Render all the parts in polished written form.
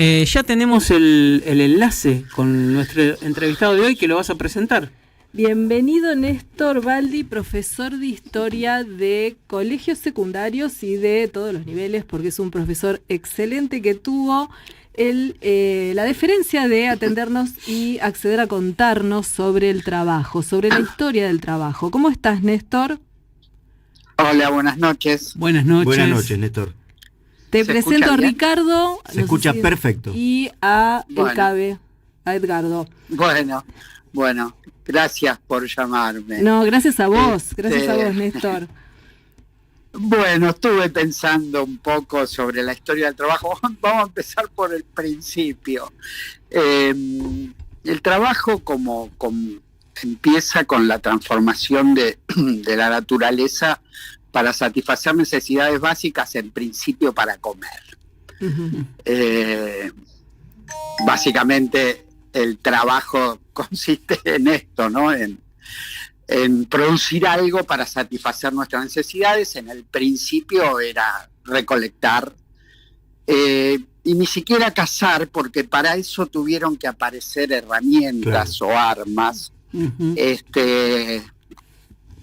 Ya tenemos el enlace con nuestro entrevistado de hoy, que lo vas a presentar. Bienvenido Néstor Baldi, profesor de historia de colegios secundarios y de todos los niveles, porque es un profesor excelente que tuvo la deferencia de atendernos y acceder a contarnos sobre el trabajo, sobre la historia del trabajo. ¿Cómo estás, Néstor? Hola, buenas noches. Buenas noches. Buenas noches, Néstor. Te presento a Ricardo. Se escucha perfecto. Y a Edgardo. Bueno, gracias por llamarme. No, gracias a vos, Néstor. Bueno, estuve pensando un poco sobre la historia del trabajo. Vamos a empezar por el principio. El trabajo como empieza con la transformación de la naturaleza para satisfacer necesidades básicas, en principio para comer. Uh-huh. Básicamente el trabajo consiste en esto, ¿no? En producir algo para satisfacer nuestras necesidades. En el principio era recolectar y ni siquiera cazar, porque para eso tuvieron que aparecer herramientas, claro, o armas. Uh-huh.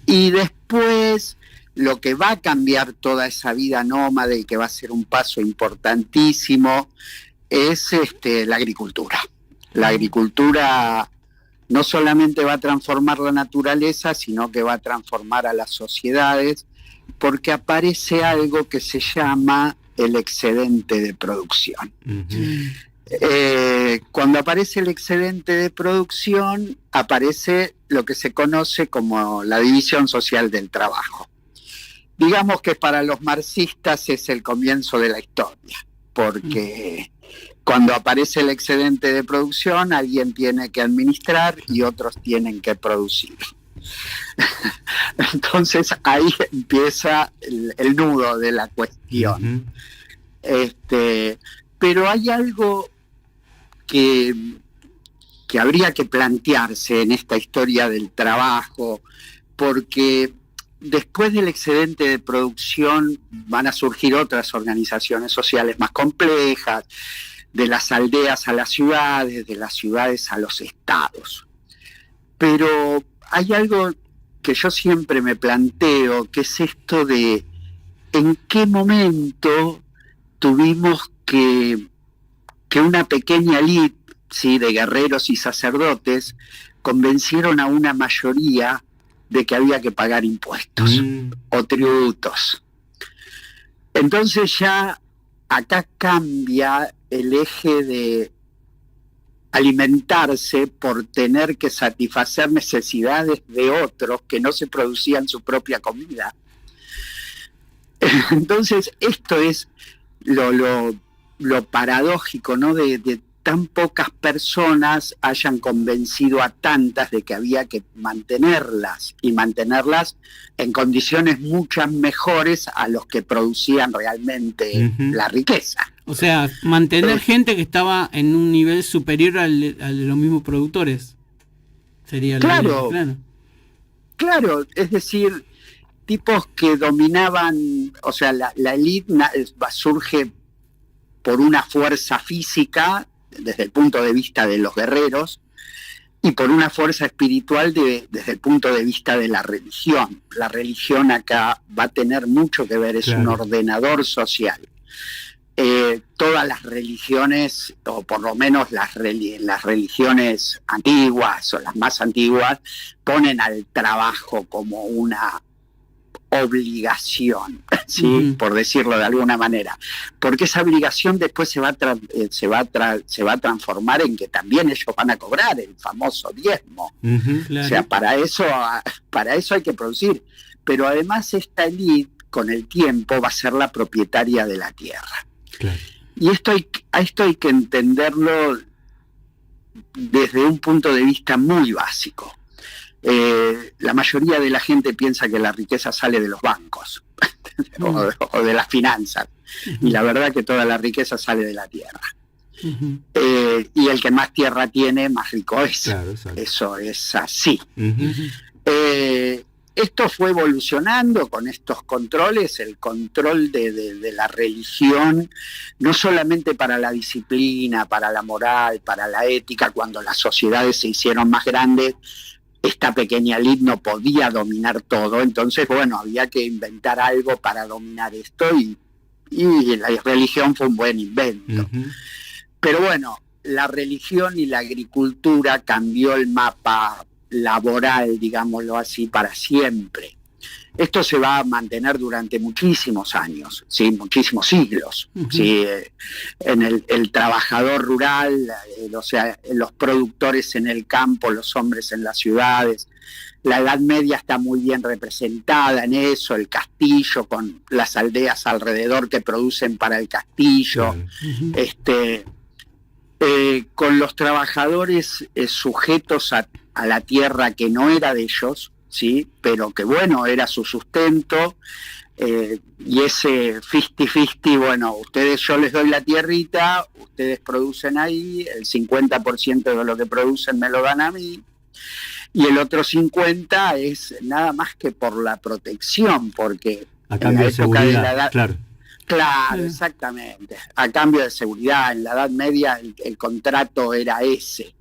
Y después lo que va a cambiar toda esa vida nómade y que va a ser un paso importantísimo es la agricultura. La agricultura no solamente va a transformar la naturaleza, sino que va a transformar a las sociedades, porque aparece algo que se llama el excedente de producción. Uh-huh. Cuando aparece el excedente de producción, aparece lo que se conoce como la división social del trabajo. Digamos que para los marxistas es el comienzo de la historia, porque cuando aparece el excedente de producción, alguien tiene que administrar y otros tienen que producir. Entonces ahí empieza el nudo de la cuestión. Uh-huh. Pero hay algo que habría que plantearse en esta historia del trabajo, porque después del excedente de producción van a surgir otras organizaciones sociales más complejas, de las aldeas a las ciudades, de las ciudades a los estados. Pero hay algo que yo siempre me planteo, que es esto de en qué momento tuvimos que una pequeña élite, ¿sí?, de guerreros y sacerdotes convencieron a una mayoría de que había que pagar impuestos o tributos. Entonces ya acá cambia el eje de alimentarse por tener que satisfacer necesidades de otros que no se producían su propia comida. Entonces esto es lo paradójico, ¿no? De tan pocas personas hayan convencido a tantas de que había que mantenerlas en condiciones mucho mejores a los que producían realmente uh-huh. la riqueza. O sea, mantener gente que estaba en un nivel superior al de los mismos productores. Sería claro, claro, es decir, tipos que dominaban, o sea, la élite surge por una fuerza física desde el punto de vista de los guerreros y por una fuerza espiritual desde el punto de vista de la religión. La religión acá va a tener mucho que ver, es claro, un ordenador social. Todas las religiones, o por lo menos las religiones antiguas o las más antiguas, ponen al trabajo como una obligación, ¿sí? Uh-huh. Por decirlo de alguna manera, porque esa obligación después se va a transformar en que también ellos van a cobrar el famoso diezmo. Uh-huh, claro. O sea, para eso hay que producir, pero además esta élite con el tiempo va a ser la propietaria de la tierra. Claro. Y esto hay que entenderlo desde un punto de vista muy básico. La mayoría de la gente piensa que la riqueza sale de los bancos o de las finanzas, uh-huh. y la verdad que toda la riqueza sale de la tierra. Uh-huh. Y el que más tierra tiene, más rico es. Claro, eso es así. Uh-huh. esto fue evolucionando con estos controles, el control de la religión, no solamente para la disciplina, para la moral, para la ética. Cuando las sociedades se hicieron más grandes, esta pequeña élite no podía dominar todo, entonces, bueno, había que inventar algo para dominar esto, y la religión fue un buen invento. Pero bueno, la religión y la agricultura cambió el mapa laboral, digámoslo así, para siempre. Esto se va a mantener durante muchísimos años, ¿sí? Muchísimos siglos. ¿Sí? En el trabajador rural, o sea, los productores en el campo, los hombres en las ciudades. La Edad Media está muy bien representada en eso, el castillo con las aldeas alrededor que producen para el castillo. Con los trabajadores sujetos a la tierra que no era de ellos, ¿sí? Pero que bueno, era su sustento, y ese 50-50, bueno, yo les doy la tierrita, ustedes producen ahí, el 50% de lo que producen me lo dan a mí, y el otro 50% es nada más que por la protección, porque a cambio de seguridad, de la edad, claro, exactamente, a cambio de seguridad. En la Edad Media el contrato era ese.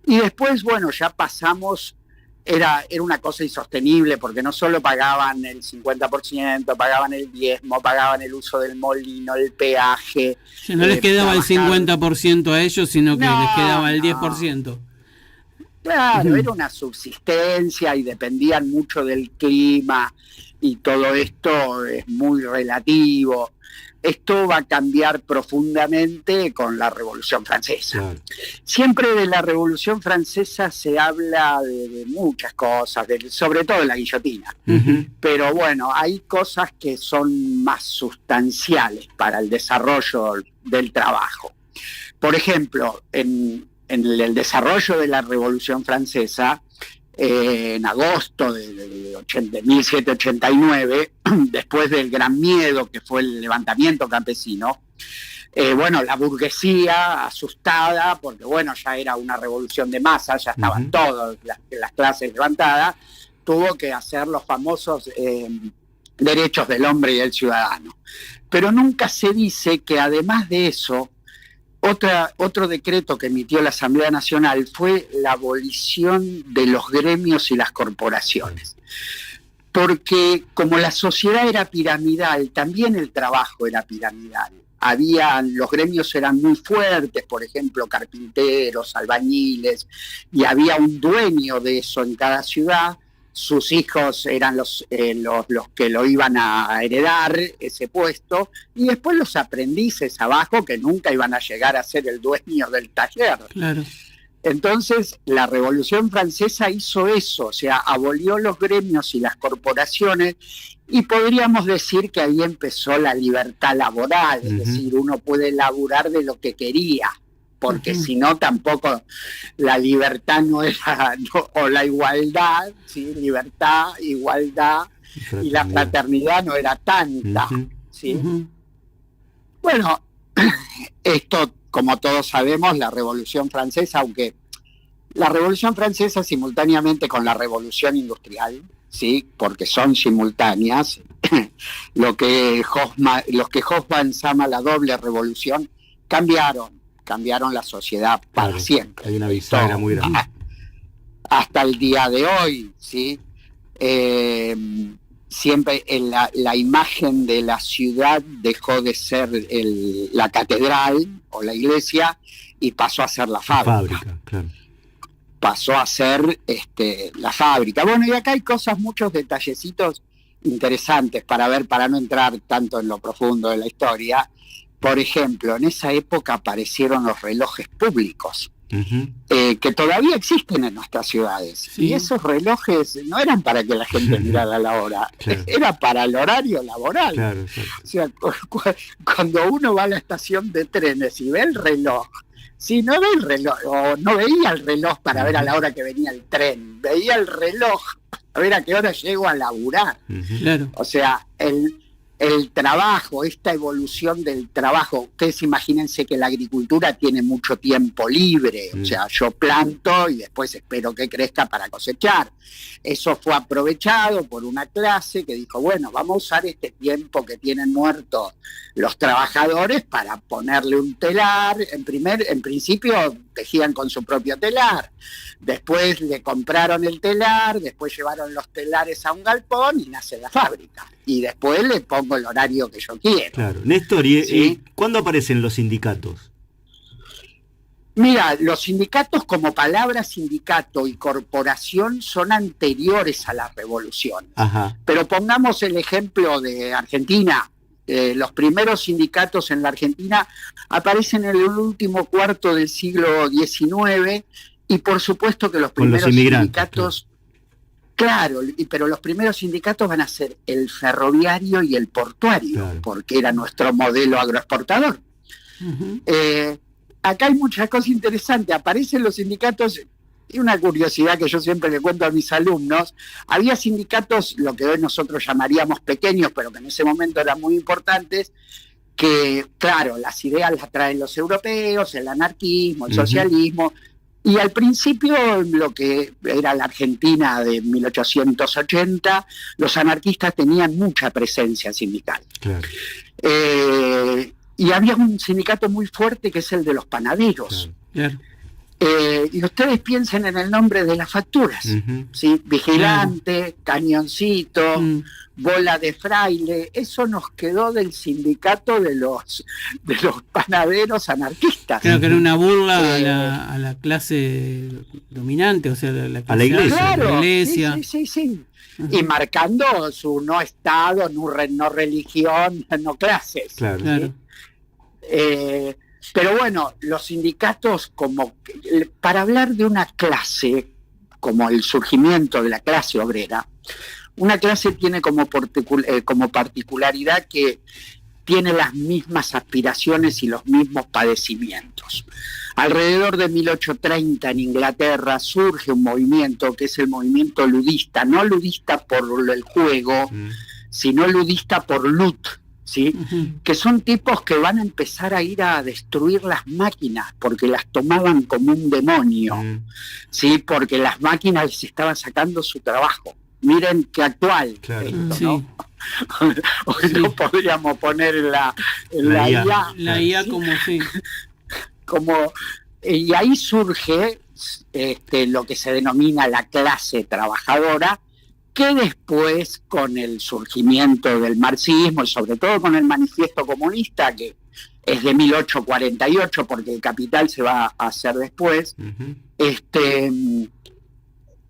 Y después, bueno, ya pasamos, era una cosa insostenible, porque no solo pagaban el 50%, pagaban el diezmo, pagaban el uso del molino, el peaje. No les quedaba el 50% a ellos, sino que les quedaba el 10%. Claro, era una subsistencia y dependían mucho del clima, y todo esto es muy relativo. Esto va a cambiar profundamente con la Revolución Francesa. Claro. Siempre de la Revolución Francesa se habla de muchas cosas, sobre todo de la guillotina. Pero bueno, hay cosas que son más sustanciales para el desarrollo del trabajo. Por ejemplo, en el desarrollo de la Revolución Francesa, en agosto de 1789, después del Gran Miedo, que fue el levantamiento campesino, bueno, la burguesía asustada, porque bueno, ya era una revolución de masa, ya estaban todas las clases levantadas, tuvo que hacer los famosos derechos del hombre y del ciudadano. Pero nunca se dice que además de eso, otro decreto que emitió la Asamblea Nacional fue la abolición de los gremios y las corporaciones. Porque como la sociedad era piramidal, también el trabajo era piramidal. Los gremios eran muy fuertes, por ejemplo, carpinteros, albañiles, y había un dueño de eso en cada ciudad. Sus hijos eran los que lo iban a heredar, ese puesto, y después los aprendices abajo, que nunca iban a llegar a ser el dueño del taller. Claro. Entonces, la Revolución Francesa hizo eso, o sea, abolió los gremios y las corporaciones, y podríamos decir que ahí empezó la libertad laboral, es decir, uno puede laburar de lo que quería, porque si no tampoco la libertad no era, o la igualdad, ¿sí? Libertad, igualdad, y la fraternidad no era tanta, ¿sí? Bueno, esto, como todos sabemos, la Revolución Francesa, aunque la Revolución Francesa simultáneamente con la Revolución Industrial, ¿sí? Porque son simultáneas, lo que Hobsbawm llama la doble revolución, cambiaron la sociedad para siempre. Hay una bisagra muy grande. Hasta el día de hoy, ¿sí? Siempre la imagen de la ciudad dejó de ser la catedral o la iglesia y pasó a ser la fábrica. Claro. Pasó a ser la fábrica. Bueno, y acá hay muchos detallecitos interesantes para ver, para no entrar tanto en lo profundo de la historia. Por ejemplo, en esa época aparecieron los relojes públicos, que todavía existen en nuestras ciudades. Sí. Y esos relojes no eran para que la gente mirara la hora, era para el horario laboral. Claro. O sea, cuando uno va a la estación de trenes y ve el reloj, si no ve el reloj, o no veía el reloj para ver a la hora que venía el tren, veía el reloj a ver a qué hora llego a laburar. Claro. O sea, el trabajo, esta evolución del trabajo. Ustedes imagínense que la agricultura tiene mucho tiempo libre, o sea, yo planto y después espero que crezca para cosechar. Eso fue aprovechado por una clase que dijo, bueno, vamos a usar este tiempo que tienen muertos los trabajadores para ponerle un telar. En principio tejían con su propio telar, después le compraron el telar, después llevaron los telares a un galpón y nace la fábrica. Y después le pongo el horario que yo quiero. Claro. Néstor, ¿y cuándo aparecen los sindicatos? Mira, los sindicatos como palabra sindicato y corporación son anteriores a la revolución. Ajá. Pero pongamos el ejemplo de Argentina. Los primeros sindicatos en la Argentina aparecen en el último cuarto del siglo XIX y por supuesto que los primeros sindicatos... Claro, pero los primeros sindicatos van a ser el ferroviario y el portuario, claro, porque era nuestro modelo agroexportador. Uh-huh. Acá hay muchas cosas interesantes. Aparecen los sindicatos, y una curiosidad que yo siempre le cuento a mis alumnos, había sindicatos, lo que hoy nosotros llamaríamos pequeños, pero que en ese momento eran muy importantes, que, claro, las ideas las traen los europeos, el anarquismo, el socialismo, y al principio, lo que era la Argentina de 1880, los anarquistas tenían mucha presencia sindical. Claro. Y había un sindicato muy fuerte que es el de los panaderos. Claro. Y ustedes piensen en el nombre de las facturas, ¿sí? Vigilante, cañoncito, bola de fraile. Eso nos quedó del sindicato de los panaderos anarquistas. Creo que era una burla a la clase dominante, o sea, a la iglesia. Claro, la iglesia. Sí. Y marcando su no estado, no religión, no clases. Claro. ¿Sí? Pero bueno, los sindicatos, para hablar de una clase, como el surgimiento de la clase obrera, una clase tiene como particularidad que tiene las mismas aspiraciones y los mismos padecimientos. Alrededor de 1830 en Inglaterra surge un movimiento que es el movimiento ludista, no ludista por el juego, sino ludista por lud, ¿sí? Que son tipos que van a empezar a ir a destruir las máquinas porque las tomaban como un demonio, ¿sí? Porque las máquinas les estaban sacando su trabajo. Miren qué actual, claro, esto, ¿no? Hoy no podríamos poner la IA. La IA ¿sí? Y ahí surge lo que se denomina la clase trabajadora, que después, con el surgimiento del marxismo y sobre todo con el manifiesto comunista, que es de 1848, porque el Capital se va a hacer después,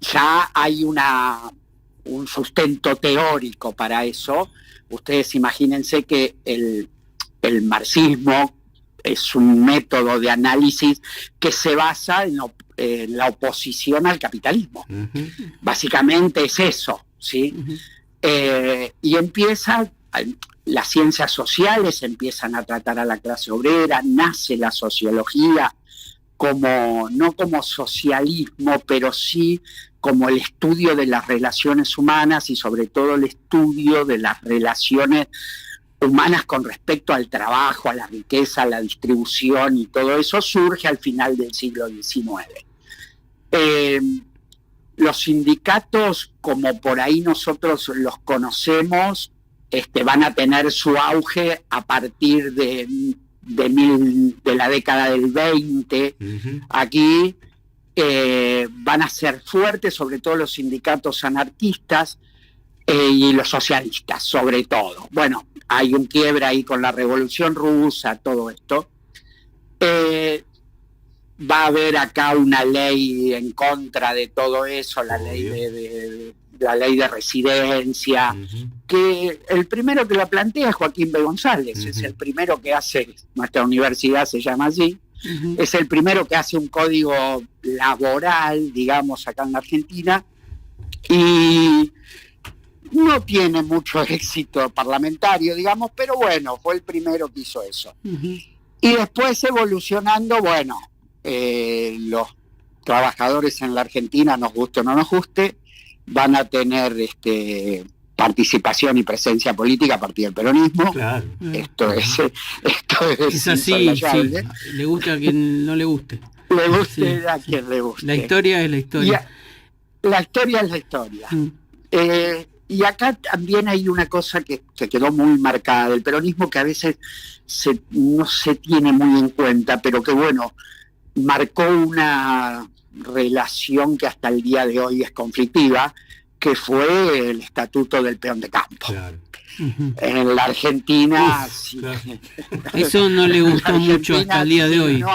ya hay un sustento teórico para eso. Ustedes imagínense que el marxismo es un método de análisis que se basa en la oposición al capitalismo. Básicamente es eso, ¿sí? Y las ciencias sociales empiezan a tratar a la clase obrera, nace la sociología no como socialismo, pero sí como el estudio de las relaciones humanas y sobre todo el estudio de las relaciones humanas con respecto al trabajo, a la riqueza, a la distribución, y todo eso surge al final del siglo XIX. Los sindicatos, como por ahí nosotros los conocemos, van a tener su auge a partir de la década del 20. Aquí van a ser fuertes, sobre todo los sindicatos anarquistas y los socialistas, sobre todo. Bueno, hay un quiebre ahí con la Revolución Rusa, todo esto. Va a haber acá una ley en contra de todo eso, la ley de residencia, que el primero que la plantea es Joaquín B. González, es el primero que hace, nuestra universidad se llama así, es el primero que hace un código laboral, digamos, acá en la Argentina, y no tiene mucho éxito parlamentario, digamos, pero bueno, fue el primero que hizo eso. Y después evolucionando, bueno, los trabajadores en la Argentina, nos guste o no nos guste, van a tener participación y presencia política a partir del peronismo. Claro. Esto es Es así, insoslayable. sí. Le gusta a quien no le guste. Le guste Sí. a quien le guste. La historia es la historia. La historia es la historia. Y acá también hay una cosa que quedó muy marcada del peronismo, que a veces no se tiene muy en cuenta, pero que bueno, marcó una relación que hasta el día de hoy es conflictiva, que fue el estatuto del peón de campo. Claro. En la Argentina, sí. Claro. Eso no le gustó En la mucho Argentina, hasta el día de si hoy. no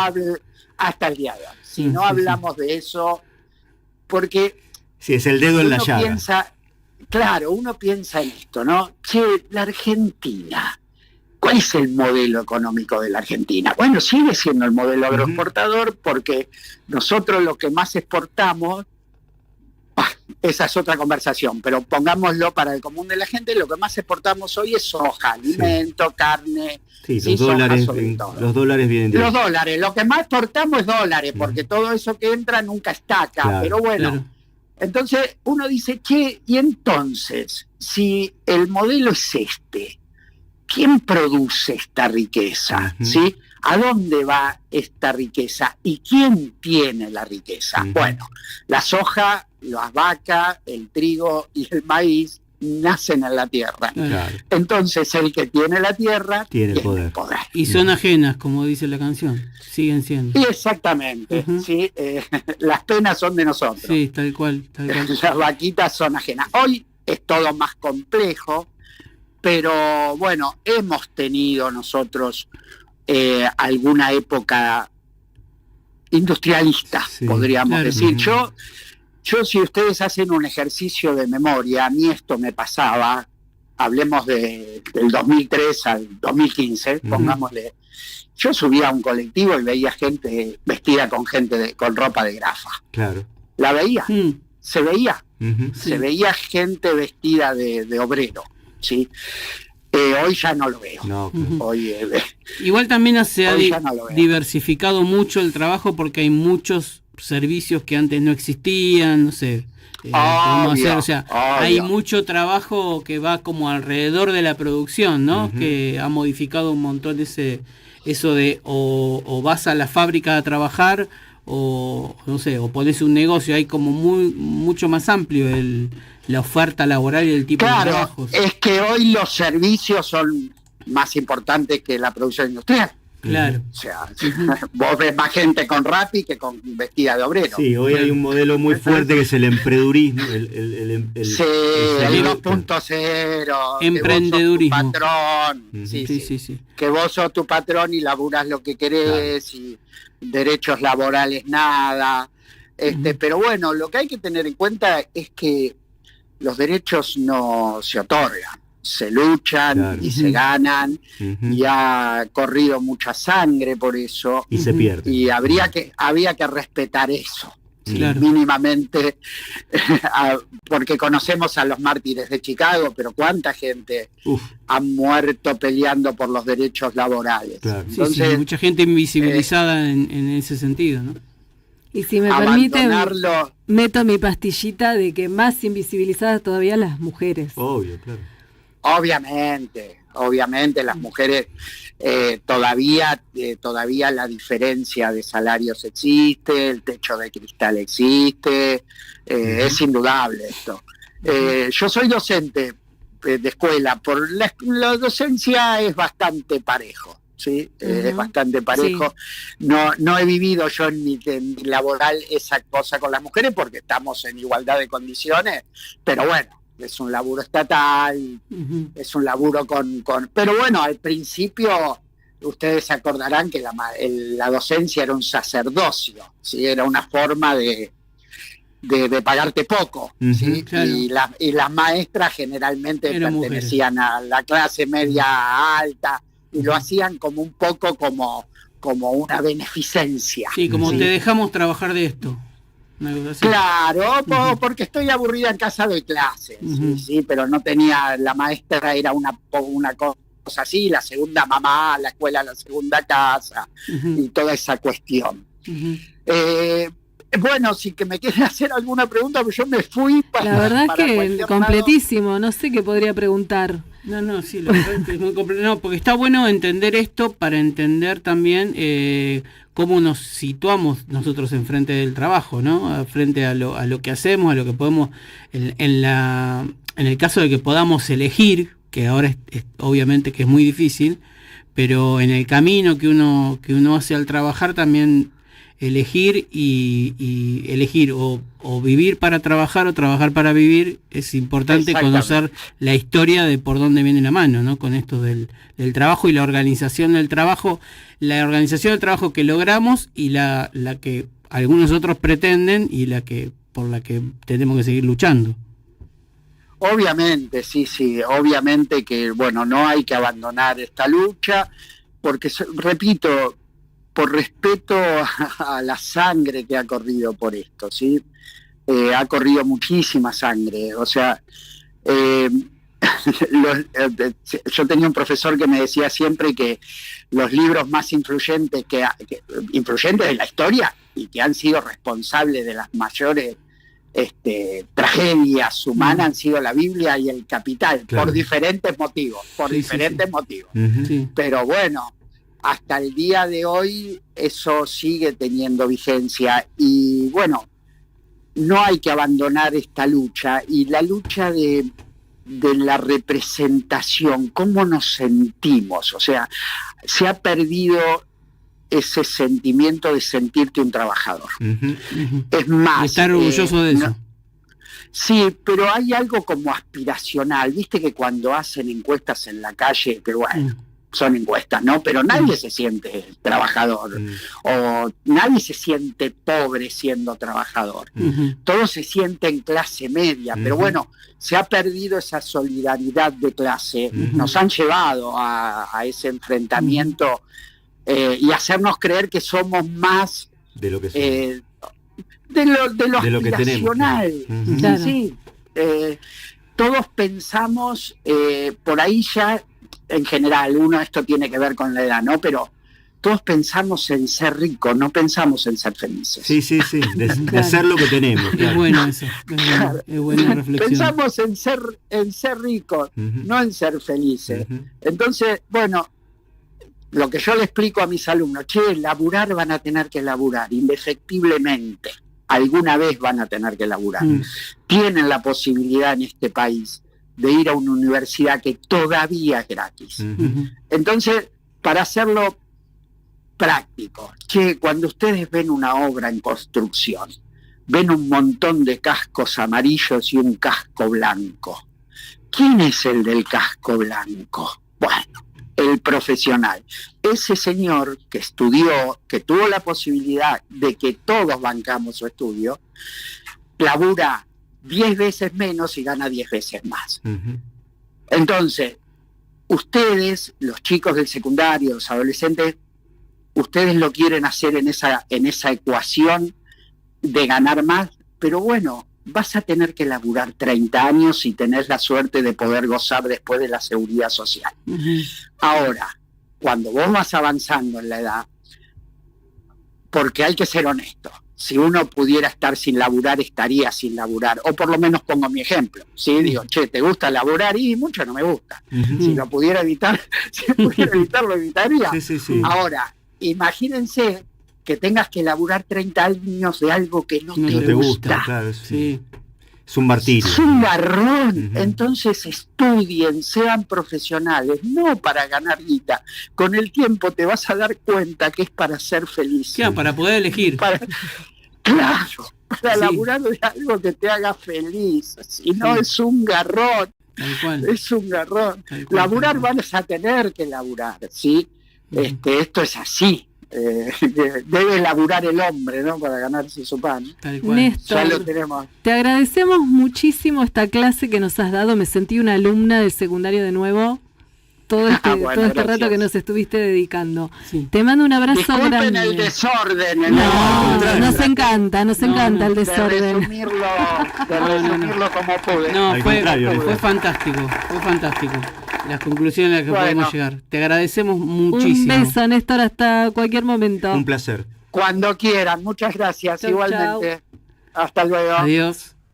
hasta el día de hoy. Si Sí, no sí, hablamos de eso, porque Sí, es el dedo en la uno llaga. piensa, claro, uno piensa en esto, ¿no? Che, la Argentina, ¿cuál es el modelo económico de la Argentina? Bueno, sigue siendo el modelo agroexportador, porque nosotros lo que más exportamos, esa es otra conversación, pero pongámoslo para el común de la gente, lo que más exportamos hoy es soja, alimento, carne. Sí, sí, los soja dólares, sobre todo. los dólares vienen de Los dólares, lo que más exportamos es dólares, porque todo eso que entra nunca está acá, Claro, pero bueno. Claro. Entonces uno dice, che, y entonces, si el modelo es este, ¿quién produce esta riqueza? Ujú. ¿Sí? ¿A dónde va esta riqueza? ¿Y quién tiene la riqueza? Ujú. Bueno, la soja, las vacas, el trigo y el maíz nacen en la tierra. Claro. Entonces el que tiene la tierra Tiene el tiene poder. Y son ajenas, como dice la canción. Siguen siendo. Y exactamente, Ujú. ¿sí? Las penas son de nosotros. Sí, tal cual, tal cual. Las vaquitas son ajenas. Hoy es todo más complejo, pero bueno, hemos tenido nosotros alguna época industrialista, Sí, podríamos claro. decir. Yo, si ustedes hacen un ejercicio de memoria, a mí esto me pasaba, hablemos del 2003 al 2015, pongámosle. Yo subía a un colectivo y veía gente vestida con ropa de grafa. Claro. La veía, se veía. Ujú. Sí. Se veía gente vestida de obrero, ¿sí? Hoy ya no lo veo. No, claro. Ujú. Hoy, Igual también se ha Hoy ya no lo veo. diversificado mucho el trabajo porque hay muchos servicios que antes no existían, no sé. Cómo hacer, o sea, hay obvio. mucho trabajo que va como alrededor de la producción, ¿no? Ujú. Que ha modificado un montón eso de o vas a la fábrica a trabajar o no sé, o pones un negocio. Hay como mucho más amplio la oferta laboral y el tipo de Claro, trabajos. es que hoy los servicios son más importantes que la producción industrial. Claro. O sea, vos ves más gente con Rappi que con vestida de obrero. Sí, hoy hay un modelo muy fuerte que es el emprendedurismo. Sí, el- el 2.0. Emprendedurismo. Que vos sos tu patrón. Ujú. Sí, Sí, sí. sí, sí. Que vos sos tu patrón y laburás lo que querés, y derechos laborales nada. Pero bueno, lo que hay que tener en cuenta es que los derechos no se otorgan, se luchan, Claro. y se ganan, Ujú. y ha corrido mucha sangre por eso, Y se pierde. y había que respetar eso. Sí, Claro. mínimamente, porque conocemos a los mártires de Chicago, pero cuánta gente Uf, ha muerto peleando por los derechos laborales. Claro. Sí, Entonces, sí, mucha gente invisibilizada en ese sentido, ¿no? Y si me permiten, abandonarlo, meto mi pastillita de que más invisibilizadas todavía las mujeres. obvio, claro. obviamente las mujeres todavía la diferencia de salarios existe, el techo de cristal existe, es indudable esto. Yo soy docente de escuela, por la docencia es bastante parejo. Sí, es bastante parejo. Sí. No he vivido yo en mi laboral esa cosa con las mujeres porque estamos en igualdad de condiciones, pero bueno, es un laburo estatal, es un laburo con... Pero bueno, al principio ustedes se acordarán que la docencia era un sacerdocio, ¿sí? Era una forma de pagarte poco, ¿sí? Claro. Y las maestras generalmente eran pertenecían mujeres. a la clase media alta, y lo hacían como un poco como una beneficencia. Sí, como ¿sí? te dejamos trabajar de esto. Una cosa así. Claro, porque estoy aburrida en casa, doy clases, sí, pero no tenía, la maestra era una cosa así, la segunda mamá, la escuela la segunda casa, y toda esa cuestión. Bueno, si que me quieren hacer alguna pregunta, pues yo me fui para. La verdad es para que cualquier completísimo, no sé qué podría preguntar. No, sí, la verdad es que es muy complejo. No, porque está bueno entender esto para entender también cómo nos situamos nosotros enfrente del trabajo, ¿no? Frente a lo que hacemos, a lo que podemos, en el caso de que podamos elegir, que ahora obviamente que es muy difícil, pero en el camino que uno hace al trabajar también elegir y elegir o vivir para trabajar o trabajar para vivir. Es importante conocer la historia de por dónde viene la mano, ¿no? Con esto del trabajo y la organización del trabajo que logramos y la que algunos otros pretenden y por la que tenemos que seguir luchando. Obviamente, sí, obviamente que, bueno, no hay que abandonar esta lucha, porque, repito, por respeto a la sangre que ha corrido por esto, ¿sí? Ha corrido muchísima sangre, o sea, yo tenía un profesor que me decía siempre que los libros más influyentes influyentes de la historia y que han sido responsables de las mayores tragedias humanas han sido la Biblia y el Capital, claro, por diferentes motivos, Sí. Pero bueno, hasta el día de hoy eso sigue teniendo vigencia y bueno, no hay que abandonar esta lucha y la lucha de la representación, cómo nos sentimos, o sea, se ha perdido ese sentimiento de sentirte un trabajador. Es más, estar orgulloso de eso. No, sí, pero hay algo como aspiracional, viste que cuando hacen encuestas en la calle, pero bueno, son encuestas, ¿no? Pero nadie se siente trabajador o nadie se siente pobre siendo trabajador. Todos se sienten clase media, pero bueno, se ha perdido esa solidaridad de clase. Nos han llevado a ese enfrentamiento y hacernos creer que somos más de lo que de lo aspiracional. Claro. Sí. Todos pensamos, por ahí ya en general, esto tiene que ver con la edad, ¿no? Pero todos pensamos en ser ricos, no pensamos en ser felices. Sí, de hacer lo que tenemos. Claro. Es bueno eso, es buena reflexión. Pensamos en ser ricos, no en ser felices. Entonces, bueno, lo que yo le explico a mis alumnos, laburar van a tener que laburar, indefectiblemente. Alguna vez van a tener que laburar. Tienen la posibilidad en este país de ir a una universidad que todavía es gratis. Entonces, para hacerlo práctico, cuando ustedes ven una obra en construcción, ven un montón de cascos amarillos y un casco blanco. ¿Quién es el del casco blanco? Bueno, el profesional. Ese señor que estudió, que tuvo la posibilidad de que todos bancamos su estudio, labura 10 veces menos y gana 10 veces más. Entonces, ustedes, los chicos del secundario, los adolescentes, ustedes lo quieren hacer en esa ecuación de ganar más, pero bueno, vas a tener que laburar 30 años y tener la suerte de poder gozar después de la seguridad social. Ahora, cuando vos vas avanzando en la edad, porque hay que ser honesto, si uno pudiera estar sin laburar, estaría sin laburar, o por lo menos pongo mi ejemplo, ¿sí? Digo, ¿te gusta laburar? Y mucho no me gusta. Si lo pudiera evitar, lo evitaría. Sí. Ahora, imagínense que tengas que laburar 30 años de algo que no te gusta. Claro, sí. Es un martirio. Es un garrón. Entonces estudien, sean profesionales, no para ganar guita. Con el tiempo te vas a dar cuenta que es para ser feliz. Claro, para poder elegir. Claro, para laburar de algo que te haga feliz. Si no, es un garrón. Tal cual. Es un garrón. Laburar vas a tener que laburar, ¿sí? Esto es así. Debe laburar el hombre, ¿no? Para ganarse su pan. Néstor, ya lo tenemos. Te agradecemos muchísimo esta clase que nos has dado. Me sentí una alumna del secundario de nuevo. Todo este rato que nos estuviste dedicando. Te mando un abrazo Disculpen grande. el desorden. Nos encanta el desorden. De resumirlo como pude. No, fue fantástico. Las conclusiones a las que podemos llegar. Te agradecemos muchísimo. Un beso, Néstor, hasta cualquier momento. Un placer. Cuando quieran, muchas gracias, Chau, igualmente. Hasta luego. Adiós.